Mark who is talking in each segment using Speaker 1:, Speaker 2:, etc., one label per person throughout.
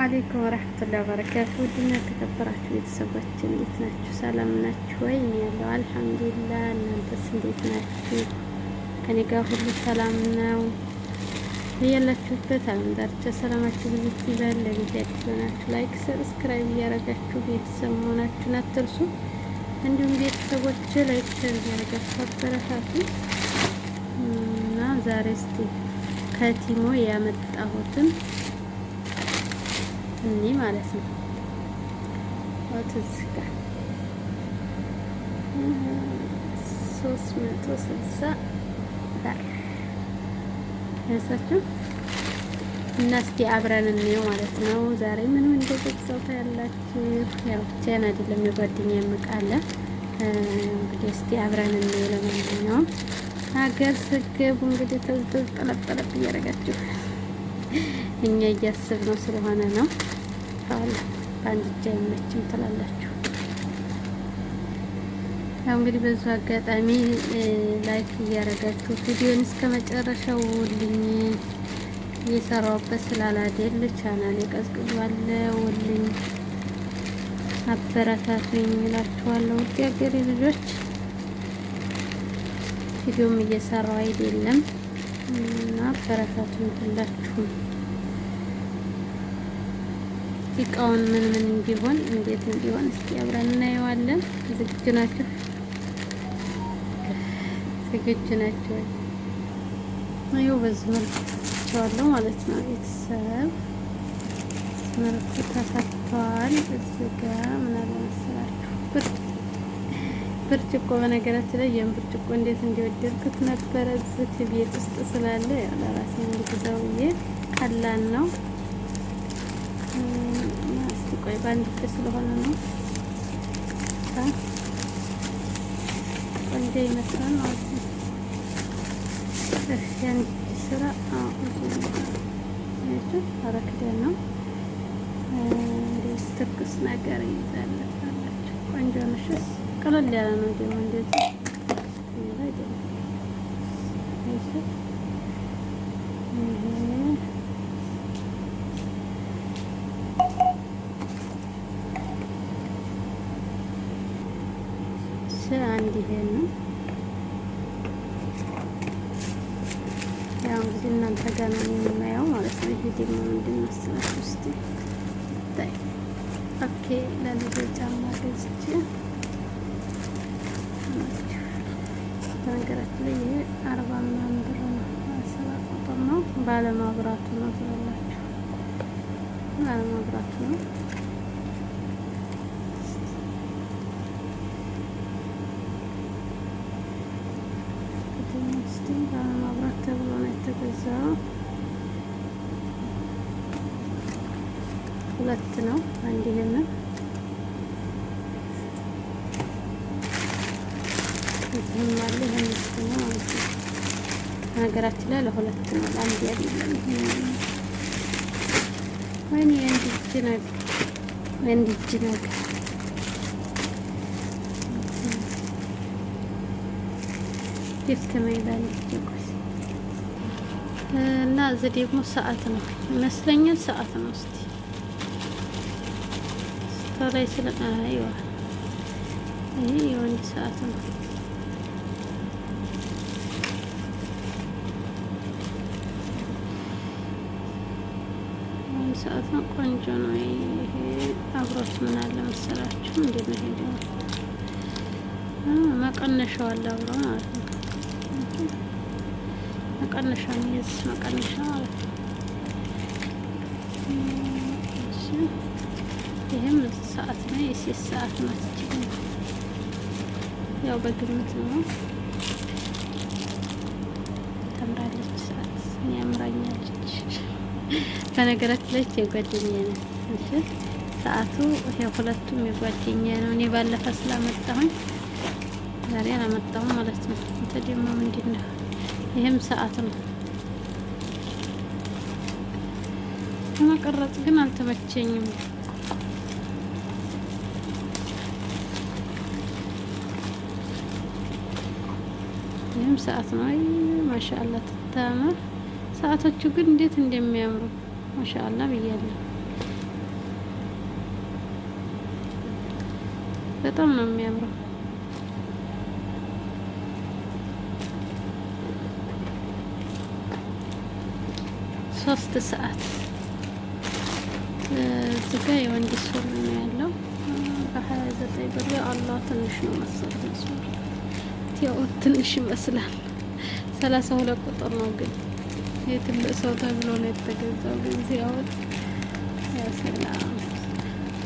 Speaker 1: አለይኩም ወራህመቱላሂ ወበረካቱ። ውድና የተከበራችሁ ቤተሰቦች እንዴት ናችሁ? ሰላም ናችሁ ወይ? እኔ ያለው አልሐምዱሊላህ። እናንተስ እንዴት ናችሁ? ከኔ ጋር ሁሉ ሰላም ነው። ያላችሁበት ዓለም ዳርቻ ሰላማችሁ ብዙ ይበል። ለቤት አዲስ ናችሁ ላይክ፣ ሰብስክራይብ እያደረጋችሁ ቤተሰብ መሆናችሁን አትርሱ። እንዲሁም ቤተሰቦች ላይክ እያደረጋችሁ አበረታቱ እና ዛሬ እስቲ ከቲሞ ያመጣሁትን እኔ ማለት ነው ወጥዝጋ 360 ዳር ያሳችሁ እና እስቲ አብረን እንየው ማለት ነው። ዛሬ ምንም እንደገዛው ታያላችሁ። ያው ቻና አይደለም የጓደኛ የምቃለ እንግዲህ እስቲ አብረን እንየው። ለማንኛውም ሀገር ስገቡ እንግዲህ ተዝጠለጠለብ እያደረጋችሁ እኛ እያሰብነው ስለሆነ ነው። አለ በአንድ እጅ አይመችም ትላላችሁ። ያው እንግዲህ በዙ አጋጣሚ ላይክ እያደረጋችሁ ቪዲዮን እስከ መጨረሻው ውልኝ። እየሰራሁበት ስላላደል ቻናሌ ቀዝቅዟል። ውልኝ አበረታቱኝ እላችኋለሁ። ውድ የሀገሬ ልጆች ቪዲዮም እየሰራው አይደለም እና አበረታቱኝ ሁላችሁም። እቃውን ምን እንዲሆን እንዴት እንዲሆን እስኪ አብረን እናየዋለን። ዝግጁ ናችሁ? ዝግጁ ናችሁ? አዩ በዚህ መልኩ ተዋለው ማለት ነው። ቤተሰብ መልኩ ተፈቷል። እዚህ ጋር ምን አለ መሰላችሁ ብርጭቆ፣ በነገራችን ላይ ይሄን ብርጭቆ እንዴት እንደወደድኩት ነበረ። እዚህ ቤት ውስጥ ስላለ ያው ለራሴ እንድትዘው ቀላል ነው። ቆይ ባንድ ስለሆነ ነው ቆንጆ ይመስላል ማለት ነው። ያን ስራ አረክደ ነው እንደዚህ ትኩስ ነገር ይዛለታላችሁ። ቆንጆ ነሽስ ቀለል ያለ ነው ደግሞ እንደዚህ አይደለም። አንድ ይሄ ነው። ያው እንግዲህ እናንተ ጋር ነው የምናየው ማለት ነው። ይሄ ደግሞ ምንድን መስላችሁ እስቲ ታይ። ኦኬ ለልጅ ጫማ ገዝቼ በነገራችን ላይ ይሄ 40 ምናምን ብር ነው። 7 ቁጥር ነው። ባለማብራቱ ነው ትላላችሁ። ባለማብራቱ ነው። ማብራት ተብሎ ነው የተገዛው። 2 ነው። አንድ ይሄን እዚህም አለ። ይሄን ነው ማለት ነው። ነገራችን ላይ ለ2 ነው፣ ለአንድ አይደለም። ወይኔ አንድ እጅ ነገር ይስተማይላል እና እዚህ ደግሞ ሰዓት ነው ይመስለኛል። ሰዓት ነው። እስቲ ስታላይ ስለ አይዋ ይሄ የወንድ ሰዓት ነው። ወንድ ሰዓት ነው። ቆንጆ ነው። ይሄ አብሮት ምን አለ መሰላችሁ? እንዴት ነው ሄደው መቀነሻው አለ አብሮ ማለት ነው። መቀነሻ ነው የዚህ መቀነሻ ማለት ነው። እሺ ይሄም ሰዓት ነው። የሴት ሰዓት ማለት ነው። ያው በግምት ነው። ተምራለች ሰዓት ያምራኛለች። በነገራችን ላይ የጓደኛዬ ነው። እሺ ሰዓቱ ይሄ ሁለቱም የጓደኛዬ ነው። እኔ ባለፈ ስላመጣሁኝ ዛሬ አላመጣሁም ማለት ነው። እንተ ደግሞ ምንድነው? ይሄም ሰዓት ነው። ለመቀረጽ ግን አልተመቸኝም። ይሄም ሰዓት ነው። አይ ማሻአላህ ትታመር። ሰዓቶቹ ግን እንዴት እንደሚያምሩ ማሻአላህ ብያለሁ። በጣም ነው የሚያምረው። ሶስት ሰዓት እዚህ ጋ የወንድ ሱሪ ነው ያለው በ29 ብር። አላህ ትንሽ ነው መሰለኝ ሱሪ ያው ትንሽ ይመስላል። 32 ቁጥር ነው ግን የትልቅ ሰው ተብሎ ነው የተገዛው። ግን ሲያወጥ ያሰላም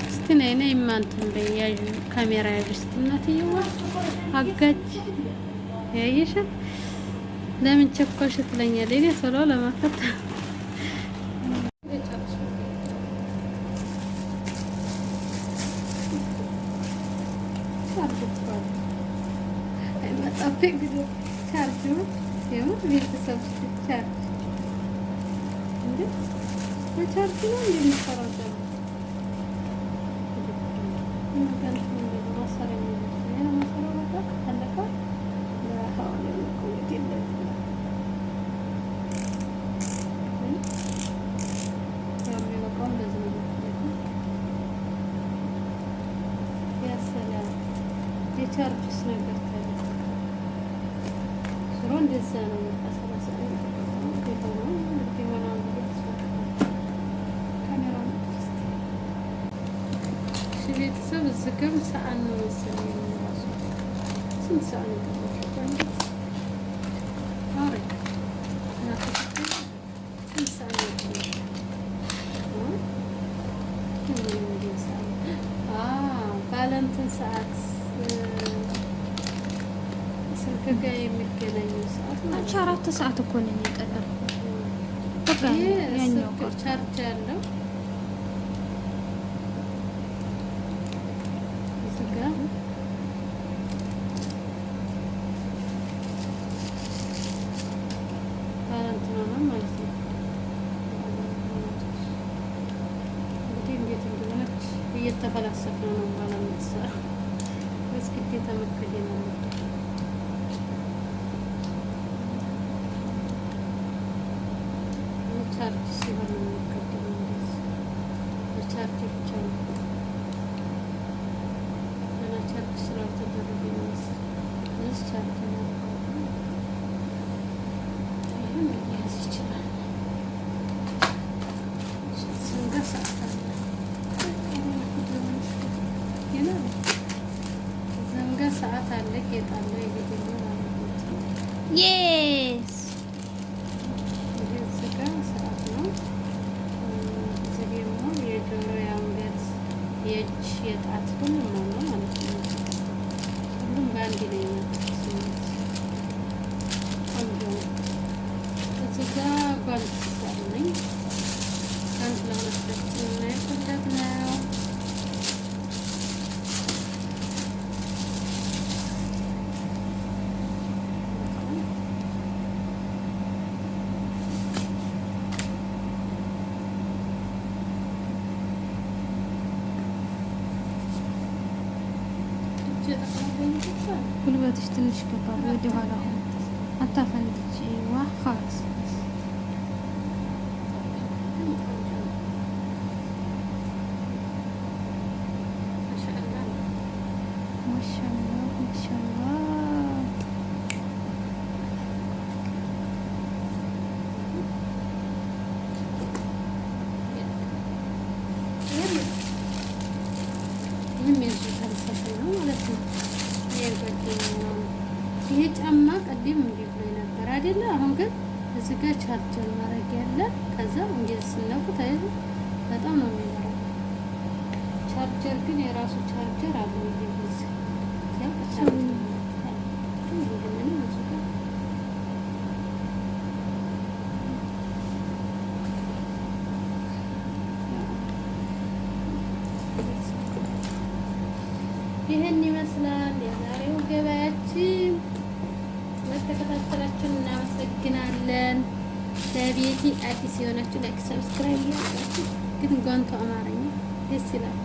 Speaker 1: እስቲ ነይ ነይ ማንተን በያዩ ካሜራ ያዥ እናትየዋ አጋጅ ያየሽ ለምን ቸኮሽ ትለኛለች። እኔ ቶሎ ለማፈታ ቻርጅ ነው ቤተሰብ ቻርጅ እንዴ በቻርጅ ነው እንደሚሰራው የቻርጅስ ነገር ታዲያ ስሮ እንደዛ ነው። ቤተሰብ እዚህ ጋር ሰዓት ነው መሰለኝ እራሱ ስንት ሰዓት ነው ባለንትን ሰዓት ስልክ ጋር የሚገናኘው ሰዓት አንቺ 4 ሰዓት እኮ ነው የጠለብኩት። በቃ ያኛው ቻርጅ ያለው እዚህ ጋር ባለንትን ነው ማለት ነው። እንግዲህ እንዴት እንደሆነች እየተፈላሰፍን ነው ባለንት ሰዓት እስኪ ተመከደ ነው ቻርጅ ሲሆን ነው የሚቀደመው። በቻርጅ ብቻ ነው እና ቻርጅ ስላልተደረገ ነው እዚህ ቻርጅ ነው ይሄን ያዝ ይችላል። ስንት ሰዓት አለ ዘንጋ ሰዓት አለ ጌጣለ ይሄድልኝ ማለት ነው። የስ የእጅ የጣት ሁሉም ነው ማለት ነው። ሁሉም በአንድ ላይ የመጡት ቆንጆ ነው። እዚህ ጋር ጓንት አለኝ አንድ ለሁለታችን እና የፈለግ ነው። ጉልበትሽ ትንሽ ገባ ወደ ኋላ ሆነ አታፈንድጂ ዋ خلاص ይሄ ጫማ ቀደም እንዲህ ብሎ ነበር አይደለ? አሁን ግን እዚህ ጋር ቻርጀር ማድረግ ያለ ከዛ እንግዲህ ስነኩት አይደል በጣም ነው የሚመራው። ቻርጀር ግን የራሱ ቻርጀር አለው። ይሄ እዚህ ያው ቻርጀር ይሄን ይመስላል የዛሬው ገበያችን። ለተከታተላችሁን እናመሰግናለን። ለቤቲ አዲስ የሆናችሁ ላይክ ሰብስክራይብ ያደርጉ። ግን ጓንቱ አማርኛ ደስ ይላል።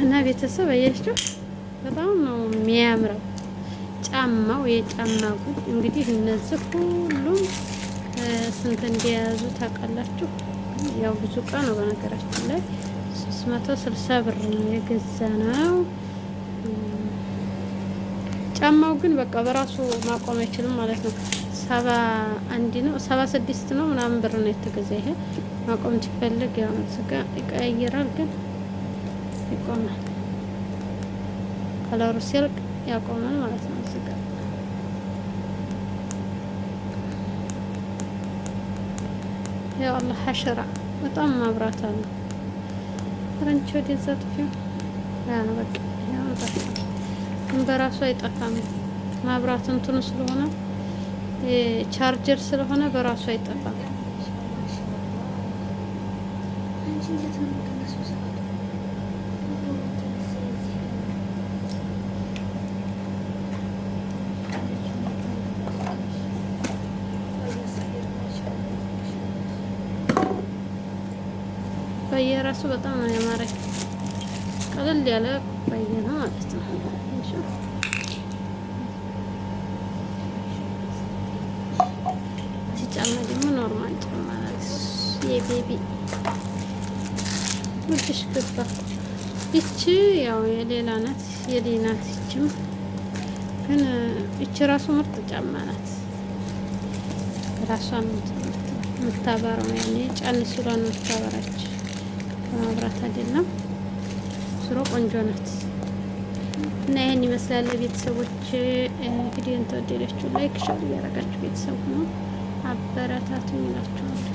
Speaker 1: እና ቤተሰብ አያችሁ በጣም ነው የሚያምረው። ጫማው የጫማ ጉድ እንግዲህ እነዚህ ሁሉም ስንት እንደያዙ ታውቃላችሁ? ያው ብዙ እቃ ነው በነገራችን ላይ 360 ብር ነው የገዛ ነው። ጫማው ግን በቃ በራሱ ማቆም አይችልም ማለት ነው። 71 ነው 76 ነው ምናምን ብር ነው የተገዛ። ይሄ ማቆም ሲፈልግ ያው ስጋ ይቀያየራል፣ ግን ይቆማል። ከለሩ ሲልቅ ያቆማል ማለት ነው። ስጋ ያው አላህ ሐሽራ በጣም ማብራት አለ። ፍረንች ወደዛ ጥፊው ያ ነው በቃ ያው ጠፋ። በራሱ አይጠፋም። ማብራት እንትኑ ስለሆነ ቻርጀር ስለሆነ በራሱ አይጠፋም። በየራሱ በጣም ነው ያማረኝ። ቀለል ያለ ኩባያ ነው ማለት ነው። ጫማ ደግሞ ኖርማል ጫማ ናት። የቤቢ ውድሽ ገባ። ይቺ ያው የሌላ ናት፣ የሌላ ናት። ይችም ግን ይቺ ራሱ ምርጥ ጫማ ናት። ራሷን የምታበራው ያኔ ጫን ሲሏን የምታበራች በማብራት አይደለም። ስሮ ቆንጆ ናት እና ይሄን ይመስላል። ቤተሰቦች ቪዲዮን ተወደዳችሁ ላይክ ሼር እያደረጋችሁ ቤተሰብ ነው አበረታቱኝ እላችኋለሁ።